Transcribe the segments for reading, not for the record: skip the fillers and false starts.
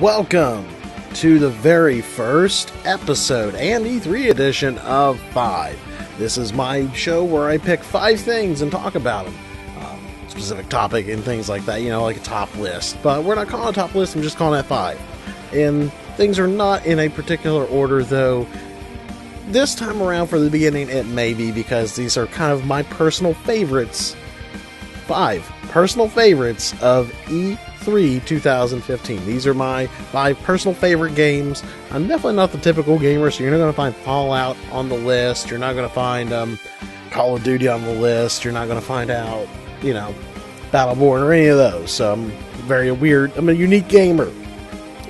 Welcome to the very first episode and E3 edition of 5. This is my show where I pick 5 things and talk about them. Specific topic and things like that, like a top list. But we're not calling it a top list, I'm just calling it 5. And things are not in a particular order, though. This time around for the beginning, it may be because these are kind of my personal favorites. 5 personal favorites of E3 2015. These are my 5 personal favorite games. I'm definitely not the typical gamer, so you're not going to find Fallout on the list. You're not going to find Call of Duty on the list. You're not going to find out, Battleborn or any of those. So I'm a unique gamer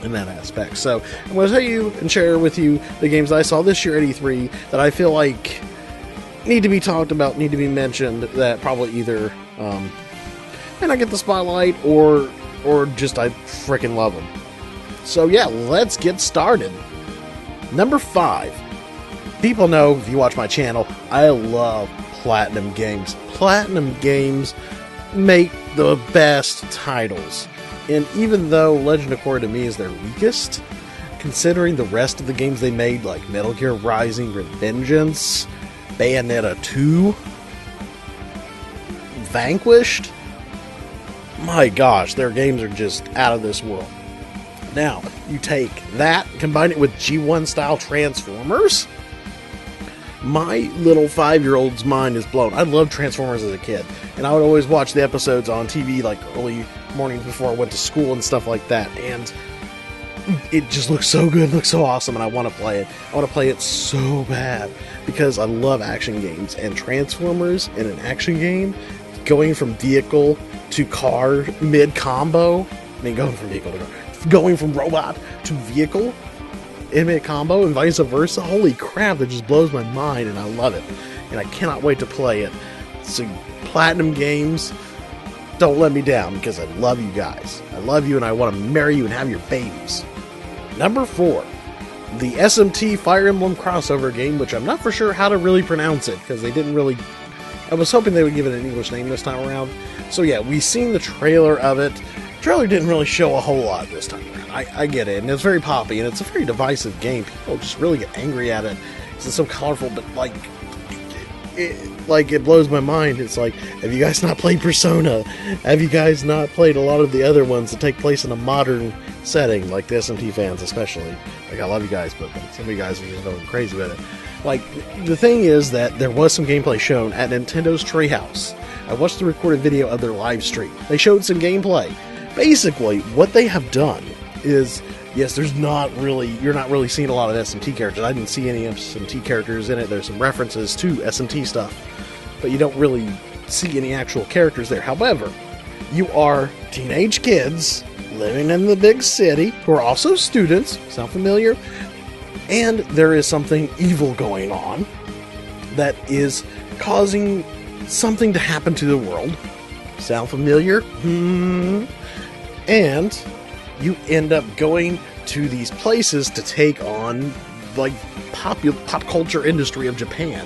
in that aspect. So I'm going to tell you and share with you the games that I saw this year at E3 that I feel like need to be talked about, need to be mentioned, that probably either may not get the spotlight or just I freaking love them. So yeah, let's get started. Number 5. People know, if you watch my channel, I love Platinum games. Platinum games make the best titles. And even though Legend of Korra to me is their weakest, considering the rest of the games they made, like Metal Gear Rising, Revengeance, Bayonetta 2, Vanquished, my gosh, their games are just out of this world. Now, you take that, combine it with G1 style Transformers, my little 5-year-old's mind is blown. I loved Transformers as a kid, and I would always watch the episodes on TV like early mornings before I went to school and stuff like that, and it just looks so good, looks so awesome, and I want to play it. I want to play it so bad, because I love action games, and Transformers in an action game, going from vehicle to car mid-combo, going from robot to vehicle in mid-combo and vice versa, holy crap, that just blows my mind, and I love it, and I cannot wait to play it. So Platinum Games, don't let me down, because I love you guys. I love you, and I want to marry you and have your babies. Number 4, the SMT Fire Emblem crossover game, which I'm not for sure how to really pronounce it, because they didn't really... I was hoping they would give it an English name this time around. So yeah, we seen the trailer of it. The trailer didn't really show a whole lot this time around. I get it, and it's very poppy, and it's a very divisive game. People just really get angry at it because it's so colorful, but it blows my mind. It's like, have you guys not played Persona? Have you guys not played a lot of the other ones that take place in a modern setting, like the SMT fans especially? Like, I love you guys, but some of you guys are just going crazy with it. Like, the thing is that there was some gameplay shown at Nintendo's Treehouse. I watched the recorded video of their live stream. They showed some gameplay. Basically, what they have done is, yes, you're not really seeing a lot of SMT characters. I didn't see any SMT characters in it. There's some references to SMT stuff, but you don't really see any actual characters there. However, you are teenage kids living in the big city who are also students. Sound familiar? And there is something evil going on that is causing something to happen to the world. Sound familiar? And you end up going to these places to take on, like, pop culture industry of Japan.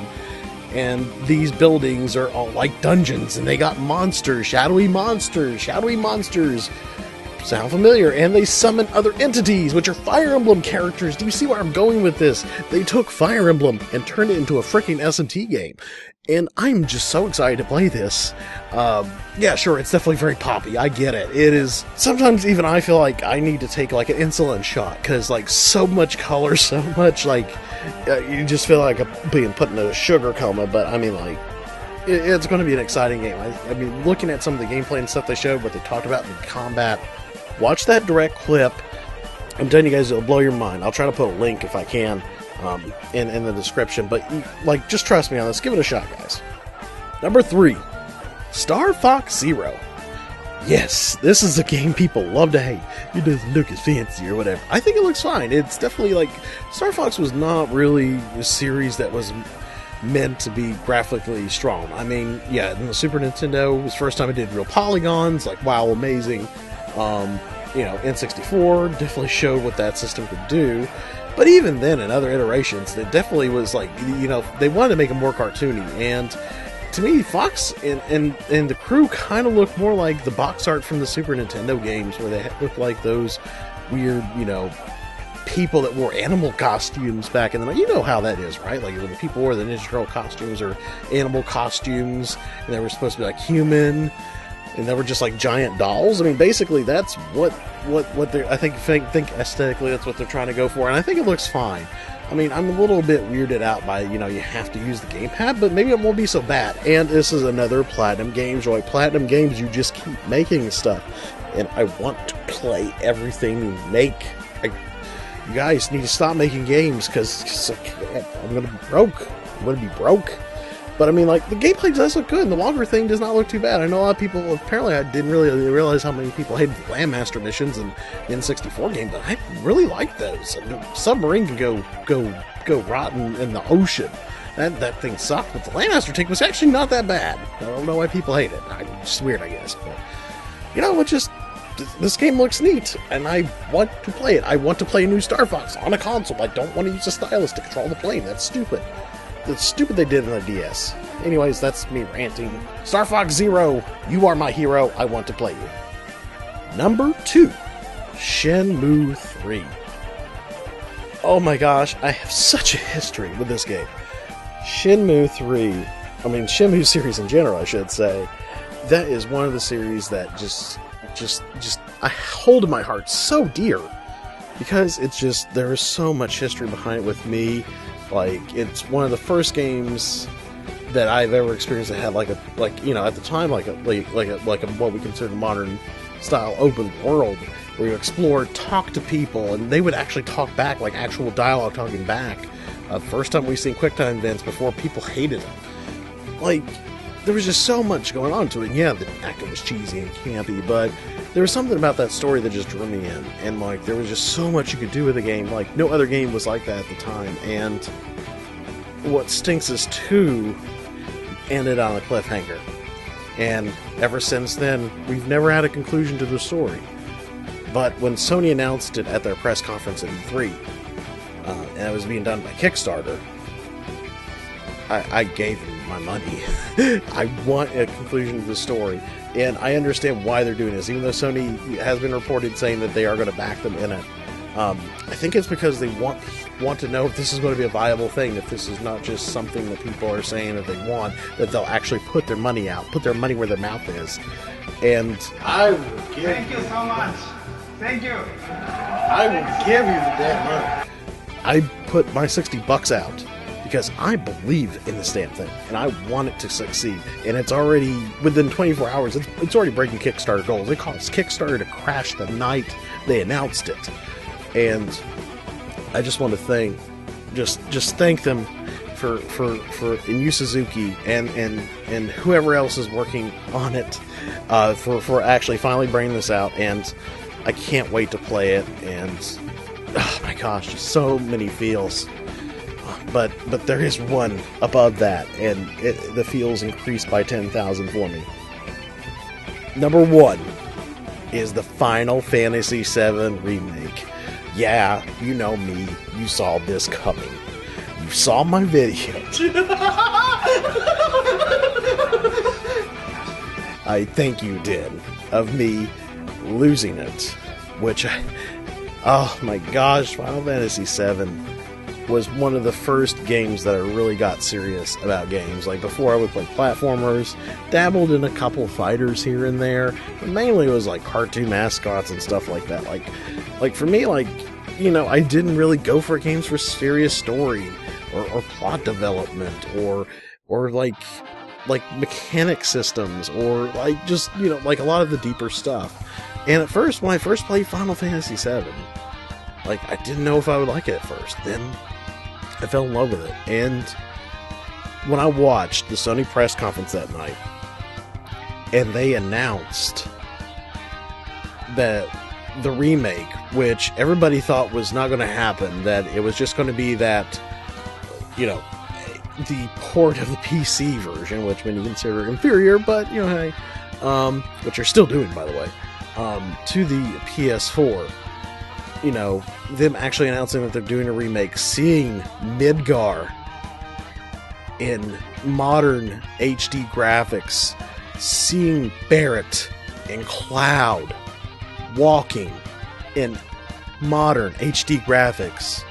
And these buildings are all like dungeons, and they got monsters, shadowy monsters. Sound familiar? And they summon other entities, which are Fire Emblem characters. Do you see where I'm going with this? They took Fire Emblem and turned it into a freaking SMT game. And I'm just so excited to play this. Yeah, sure, it's definitely very poppy. I get it. It is. Sometimes even I feel like I need to take like an insulin shot, because like so much color, so much you just feel like I'm being put in a sugar coma. But I mean, like, it's going to be an exciting game. I mean, looking at some of the gameplay and stuff they showed, what they talked about in the combat. Watch that direct clip. I'm telling you guys, it'll blow your mind. I'll try to put a link if I can in the description. But just trust me on this. Give it a shot, guys. Number 3, Star Fox Zero. Yes, this is a game people love to hate. It doesn't look as fancy or whatever. I think it looks fine. It's definitely Star Fox was not really a series that was meant to be graphically strong. I mean, yeah, in the Super Nintendo, it was the first time it did real polygons. Like, wow, amazing. N64 definitely showed what that system could do, but even then in other iterations it definitely was they wanted to make it more cartoony, and to me, Fox and the crew kind of look more like the box art from the Super Nintendo games, where they look like those weird, people that wore animal costumes back in the night. You know how that is, right? Like when people wore the Ninja Turtle costumes or animal costumes, and they were supposed to be like human, and they were just like giant dolls. I mean, basically that's what they're, I think aesthetically that's what they're trying to go for, and I think it looks fine. I mean, I'm a little bit weirded out by, you have to use the gamepad, but maybe it won't be so bad. And this is another Platinum Games joy. Platinum Games, you just keep making stuff, and I want to play everything you make. You guys need to stop making games, because I'm going to be broke. I'm going to be broke. But I mean, like, the gameplay does look good, and the longer thing does not look too bad. I know a lot of people, apparently I didn't really realize how many people hated the Landmaster missions in the N64 game, but I really like those. I mean, submarine can go rotten in the ocean. That thing sucked, but the Landmaster tank was actually not that bad. I don't know why people hate it. It's just weird, I guess. But, it's just... This game looks neat, and I want to play it. I want to play a new Star Fox on a console. I don't want to use a stylus to control the plane. That's stupid. That's stupid they did in the DS. Anyways, that's me ranting. Star Fox Zero, you are my hero. I want to play you. Number 2, Shenmue 3. Oh my gosh, I have such a history with this game. Shenmue series in general, I should say. That is one of the series that just I hold in my heart so dear, because there is so much history behind it with me. Like, it's one of the first games that I've ever experienced that had at the time like a what we consider modern style open world, where you explore, talk to people, and they would actually talk back, like actual dialogue talking back. First time we've seen QuickTime events before people hated them. Like, there was just so much going on to it. Yeah, the acting was cheesy and campy, but there was something about that story that just drew me in. And, there was just so much you could do with the game. Like, no other game was like that at the time. And what stinks is 2 ended on a cliffhanger. And ever since then, we've never had a conclusion to the story. But when Sony announced it at their press conference at E3, and it was being done by Kickstarter, I gave them my money. I want a conclusion to the story, and I understand why they're doing this, even though Sony has been reported saying that they are going to back them in it. I think it's because they want to know if this is going to be a viable thing, if this is not just something that people are saying that they want, that they'll actually put their money out, put their money where their mouth is. And I will give Thank you so much. Thank you. I will give you the damn money. I put my $60 out because I believe in this damn thing, and I want it to succeed. And it's already, within 24 hours, it's already breaking Kickstarter goals. It caused Kickstarter to crash the night they announced it. And I just want to thank them for Inu Suzuki and whoever else is working on it, for actually finally bringing this out. And I can't wait to play it. And oh my gosh, just so many feels. But there is one above that, and the feels increased by 10,000 for me. Number 1 is the Final Fantasy VII Remake. Yeah, you know me. You saw this coming. You saw my video. I think you did, of me losing it. Which, oh my gosh, Final Fantasy VII was one of the first games that I really got serious about games. Like, before I would play platformers, dabbled in a couple fighters here and there, but mainly it was like cartoon mascots and stuff like that. Like for me, I didn't really go for games for serious story or plot development or like mechanic systems or just a lot of the deeper stuff. And at first, when I first played Final Fantasy VII, I didn't know if I would like it at first. Then I fell in love with it. And when I watched the Sony press conference that night, and they announced that the remake, which everybody thought was not going to happen, that it was just going to be that, the port of the PC version, which many consider inferior, but, hey, which you're still doing, by the way, to the PS4. Them actually announcing that they're doing a remake, seeing Midgar in modern HD graphics, seeing Barrett and Cloud walking in modern HD graphics.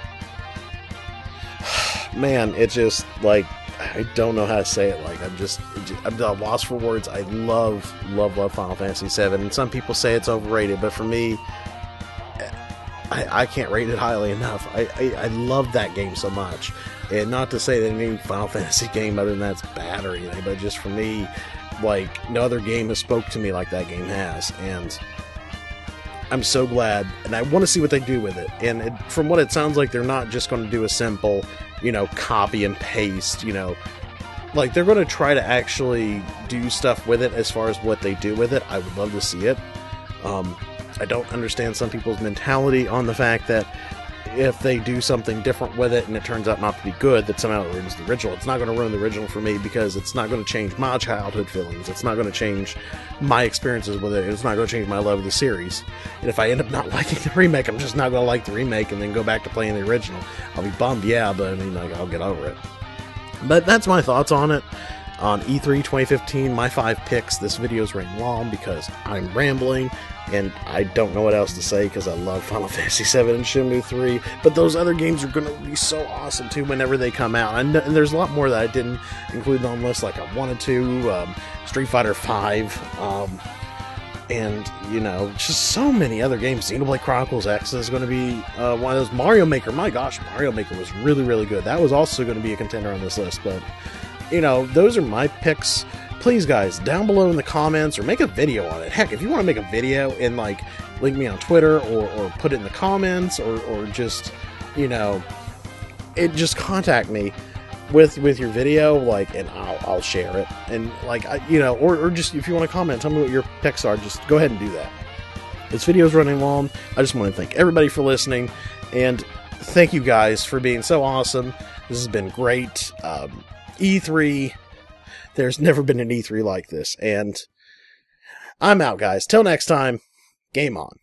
Man, it just, like, I don't know how to say it. Like, I'm at a loss for words. I love Final Fantasy VII, and some people say it's overrated, but for me, I can't rate it highly enough. I love that game so much, and not to say that any Final Fantasy game other than that's bad or anything, but just for me, like, no other game has spoke to me like that game has, and I'm so glad, and I want to see what they do with it. And from what it sounds like, they're not just going to do a simple, copy and paste, like, they're going to try to actually do stuff with it as far as what they do with it. I would love to see it. I don't understand some people's mentality on the fact that if they do something different with it and it turns out not to be good, that somehow it ruins the original. It's not going to ruin the original for me because it's not going to change my childhood feelings. It's not going to change my experiences with it. It's not going to change my love of the series. And if I end up not liking the remake, I'm just not going to like the remake and then go back to playing the original. I'll be bummed, yeah, but I mean, like, I'll get over it. But that's my thoughts on it. On E3 2015, my 5 picks. This video is running long because I'm rambling, and I don't know what else to say because I love Final Fantasy VII and Shenmue 3, but those other games are going to be so awesome too whenever they come out. And there's a lot more that I didn't include on the list, like I wanted to, Street Fighter 5, and, just so many other games. Xenoblade Chronicles X is going to be one of those. Mario Maker, my gosh, Mario Maker was really, really good. That was also going to be a contender on this list, but those are my picks. Please, guys, down below in the comments, or make a video on it. Heck, if you want to make a video and, like, link me on Twitter, or put it in the comments, or just, just contact me with your video, like, and I'll share it. And, like, or just, if you want to comment, tell me what your picks are, just go ahead and do that. This video is running long. I just want to thank everybody for listening, and thank you guys for being so awesome. This has been great. E3, there's never been an E3 like this, and I'm out, guys. Till next time, game on.